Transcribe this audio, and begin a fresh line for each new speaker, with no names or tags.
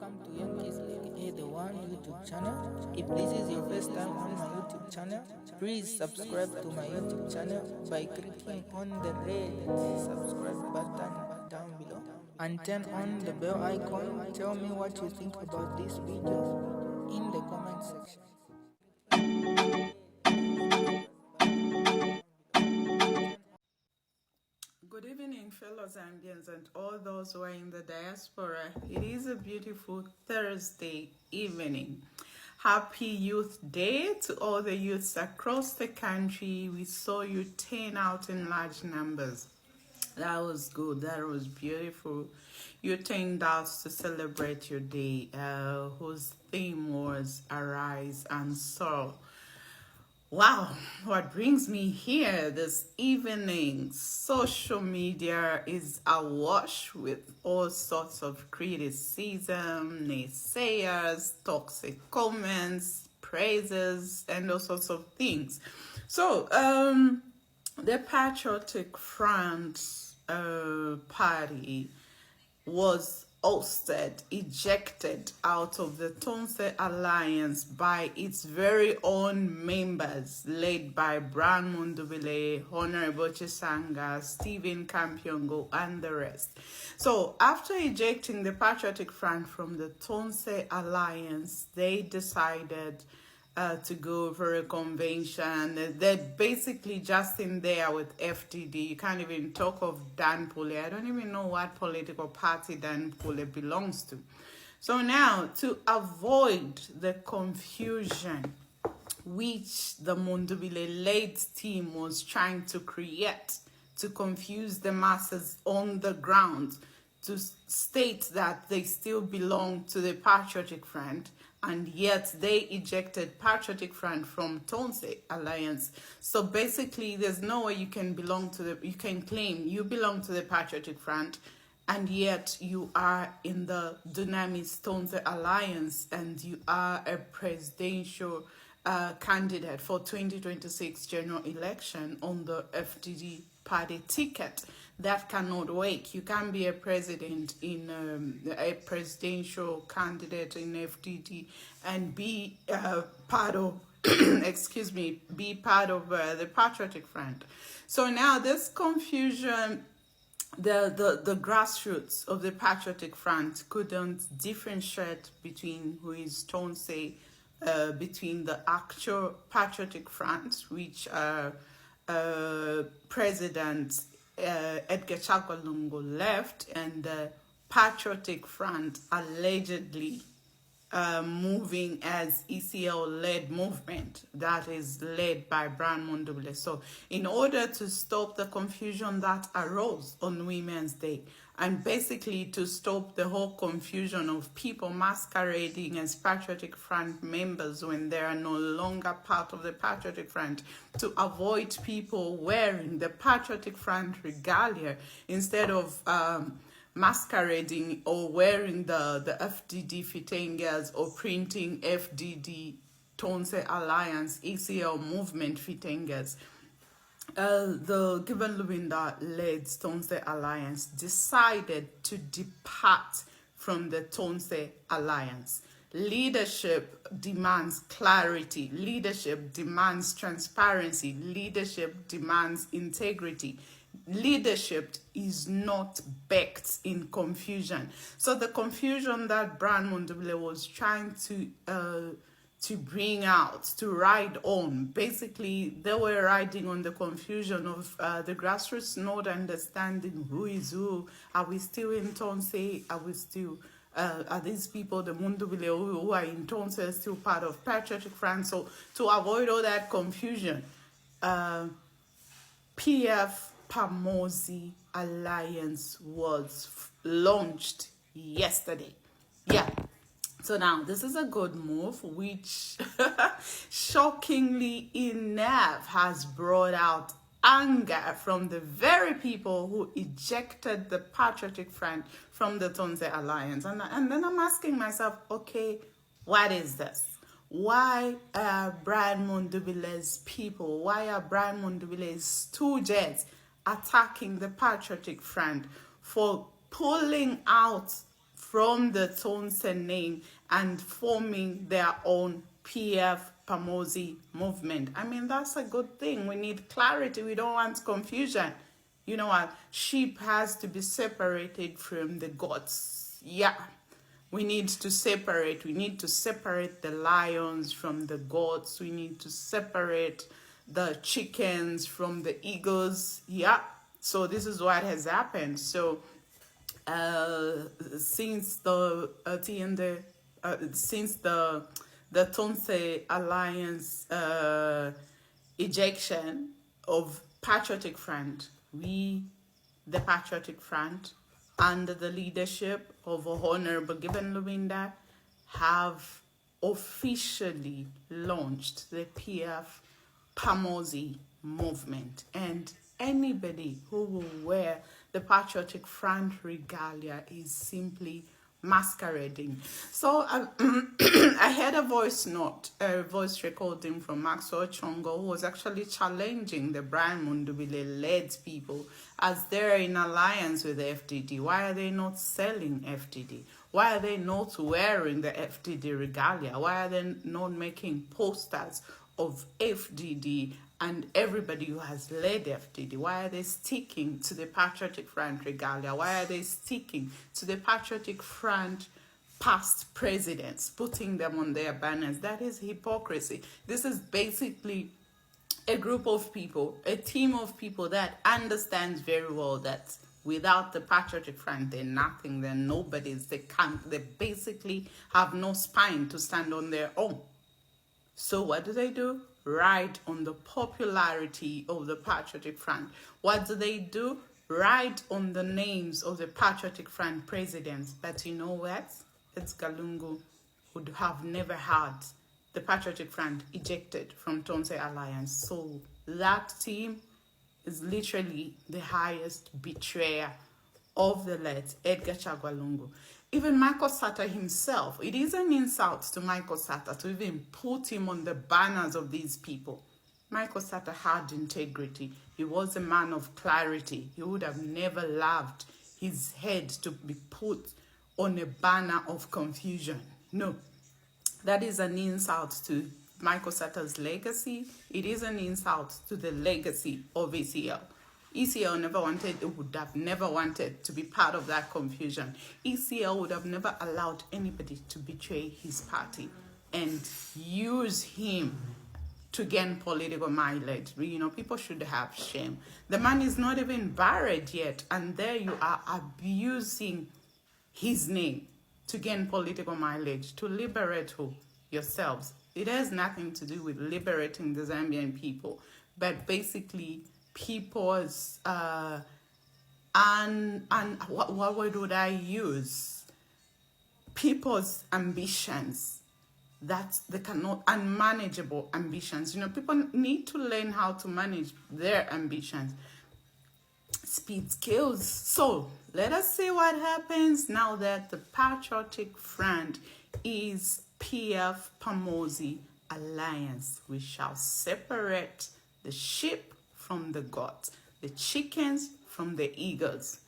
welcome to Young Kizzy, the one YouTube channel. If this is your first time on my YouTube channel, please subscribe to my YouTube channel by clicking on the red subscribe button down below and turn on the bell icon. Tell me what you think about this video in the comment section.
Good evening, fellow Zambians and all those who are in the diaspora. It is a beautiful Thursday evening. Happy Youth Day to all the youths across the country. We saw you turn out in large numbers. That was good. That was beautiful. You turned out to celebrate your day, whose theme was Arise and Soar. Wow, what brings me here this evening? Social media is awash with all sorts of criticism, naysayers, toxic comments, praises, and all sorts of things. So, the Patriotic Front party was ousted, ejected out of the Tonse Alliance by its very own members, led by Brian Mundubile, Honorable Chisanga, Stephen Kampiongo, and the rest. So after ejecting the Patriotic Front from the Tonse Alliance, they decided to go for a convention. They're basically just in there with FDD. You can't even talk of Dan Pule. I don't even know what political party Dan Pule belongs to. So now, to avoid the confusion which the Mundubile-led team was trying to create to confuse the masses on the ground, to state that they still belong to the Patriotic Front, and yet they ejected Patriotic Front from Tonse Alliance. So basically, there's no way you can you can claim you belong to the Patriotic Front, and yet you are in the Dunamis Tonse Alliance, and you are a presidential candidate for 2026 general election on the FDD party ticket. That cannot wait. You can't be a president in a presidential candidate in FDD and be part of excuse me, be part of the Patriotic Front. So now this confusion, the grassroots of the Patriotic Front couldn't differentiate between who is Tonse, between the actual Patriotic Front, which President Edgar Chagwa Lungu left, and the Patriotic Front allegedly moving as ECL-led movement that is led by Brian Mundubile. So in order to stop the confusion that arose on Women's Day, and basically to stop the whole confusion of people masquerading as Patriotic Front members when they are no longer part of the Patriotic Front, to avoid people wearing the Patriotic Front regalia instead of masquerading or wearing the FDD fitengas or printing FDD Tonse Alliance ECL movement fitengas. The Given Lubinda-led Tonse Alliance decided to depart from the Tonse Alliance. Leadership demands clarity. Leadership demands transparency. Leadership demands integrity. Leadership is not baked in confusion. So the confusion that Brian Mundubile was trying to bring out, to ride on, basically they were riding on the confusion of the grassroots not understanding who is who. Are we still in Tonse? Are we still are these people, the Mundubile who are in Tonse, still part of Patriotic Front? So to avoid all that confusion, PF Pamozi Alliance was launched yesterday. Yeah. So now this is a good move, which shockingly enough has brought out anger from the very people who ejected the Patriotic Front from the Tonse Alliance. And then I'm asking myself, okay, what is this? Why are Brian Mundubile's people, why are Brian Mundubile's stooges attacking the Patriotic Front for pulling out from the Tonse name and forming their own PF Pamozi movement. I mean, that's a good thing. We need clarity. We don't want confusion. You know what? Sheep has to be separated from the goats. Yeah. We need to separate. We need to separate the lions from the goats. We need to separate the chickens from the eagles. Yeah. So this is what has happened. So since the Tonse Alliance ejection of Patriotic Front, we, the Patriotic Front, under the leadership of Honorable Given Luminda, have officially launched the PF Pamozi movement, and anybody who will wear the Patriotic Front regalia is simply masquerading. So I had a voice recording from Maxwell Chongo, who was actually challenging the Brian Mundubile-led people as they're in alliance with the FDD. Why are they not selling FDD? Why are they not wearing the FDD regalia? Why are they not making posters of FDD and everybody who has led FDD? Why are they sticking to the Patriotic Front regalia? Why are they sticking to the Patriotic Front past presidents, putting them on their banners? That is hypocrisy. This is basically a group of people, a team of people that understands very well that without the Patriotic Front, they're nothing, they're nobodies, they basically have no spine to stand on their own. So what do? Ride on the popularity of the Patriotic Front. What do? Ride on the names of the Patriotic Front presidents. But you know what? It's Galungu would have never had the Patriotic Front ejected from Tonse Alliance. So that team is literally the highest betrayer of the late Edgar Chagwa Lungu. Even Michael Sata himself, it is an insult to Michael Sata to even put him on the banners of these people. Michael Sata had integrity. He was a man of clarity. He would have never allowed his head to be put on a banner of confusion. No, that is an insult to Michael Sata's legacy. It is an insult to the legacy of ECL. ECL would have never wanted to be part of that confusion. ECL would have never allowed anybody to betray his party and use him to gain political mileage. You know, people should have shame. The man is not even buried yet, and there you are abusing his name to gain political mileage, to liberate who? Yourselves. It has nothing to do with liberating the Zambian people, but basically people's what word would I use? People's ambitions, that they cannot, unmanageable ambitions. You know, people need to learn how to manage their ambitions. Speed skills. So let us see what happens now that the Patriotic Front is PF Pamozi Alliance. We shall separate the sheep from the goats, the chickens from the eagles.